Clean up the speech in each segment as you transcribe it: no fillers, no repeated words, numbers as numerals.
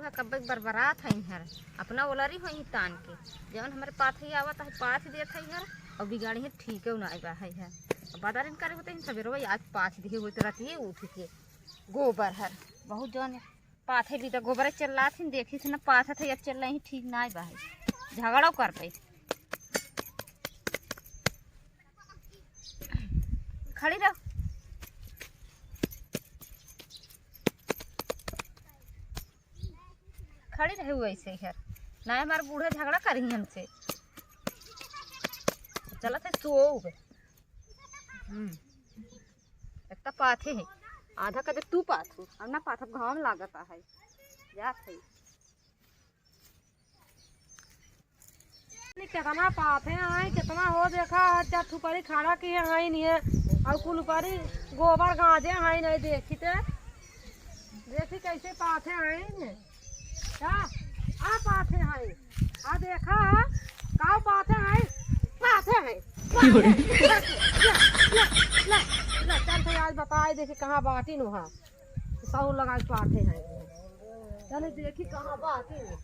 है कब बरबरात है हर अपना ओलरी हो तान के जवन हमारे पाथ ही आवत है पाथ देत है हर और बिगाड़ी है ठीक है ना है बादारिन करे होते हैं सवेरे भाई आज पाथ दिए होते रहती है उठ के गोबर हर बहुत जन पाथे भी तो गोबर चल रहा थी देखी थी ना पाथ थे अब चल रही ठीक ना बा झगड़ा कर पे खड़ी रहो खड़ी रहे वैसे ही ना हमारे बूढ़े झगड़ा करी हमसे चला थे सो एक तो पाथे है आधा कदे तू पाथू और ना पाथ घाम लागता है जा थे कितना पाथे आए कितना हो देखा अच्छा थुपरी खाड़ा की है आई नहीं है और कुल ऊपरी गोबर गाजे आई नहीं देखी थे देखी कैसे पाथे आए ने क्या आ पाथे आए आ देखा का पाथे आए पाथे है चल तो आज बताए देखी कहाँ बाटी नु है सौ लगा पाथे है चल देखी कहाँ बाटी नु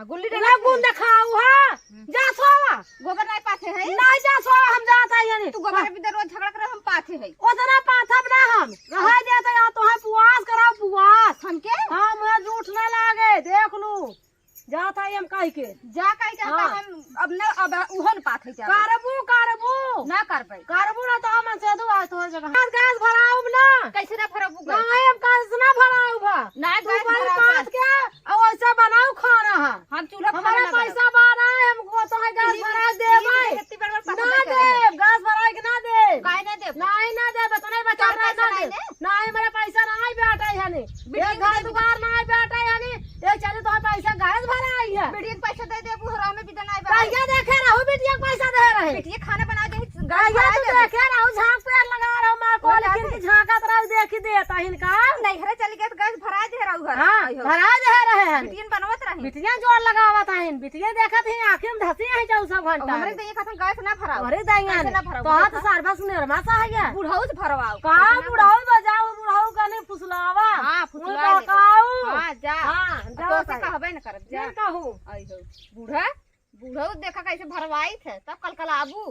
गुल्ली डंडा गुंडा खाऊ है जा सोवा गोबर नहीं पाथे है नहीं जा सोवा हम जाता है तू गोबर भी रोज झगड़ा करे हम पाथे है ओतना पाथब ना हम रह देता या तो है पुआस कराओ पुआस हम के हां मुझे झूठ ना लागे देख लू जाता है हम कह के जा कह के हम अब ना अब उहन पाथे जा करबू ना करबे ना तो हम से दो आ तो जगह गैस भराऊ ना कैसे ना भरबू ना हम गैस ना भराऊ भा ना तू पर पाथ के और ऐसा बनाऊ खाना है हम चूल्हा हमारा पैसा बाना है हमको तो है गैस भरा देबै ना दे गैस भरा के ना दे काहे ना दे नहीं ना दे बतने बचा रहा ना दे नहीं मेरा पैसा नहीं बेटा है नहीं ये घर दुकान नहीं बेटा है नहीं ये चले तो पैसा गैस भरा आई है बिटिया पैसा दे दे बुहरा में भी नहीं बा भैया देखे रहो बिटिया पैसा दे रहे बिटिया खाना बना दे भैया तू देखे रहो झांक पे लगा रहो मार को लेकिन की झांकत रहो देखी देता इनका नहीं घरे चली गए तो गैस भरा दे रहा घर हां भरा दे रहे हैं बिटिया बनवत रही बिटिया जोड़ लगावत है बिटिया देखत है आंखें में धसी है 24 घंटा हमरे दैया खतन गैस ना भरा अरे दैया तो हाथ सर्वस निर्मा सा है बुढ़ाऊ से भरवाओ का बुढ़ाऊ बजाओ बुढ़ाऊ कने फुसलावा हां फुसला हां जा जाओ से कहबे न कर जा कहूं आई हो बूढ़ा बूढ़ा देखा कैसे भरवाई थे तब कल आबू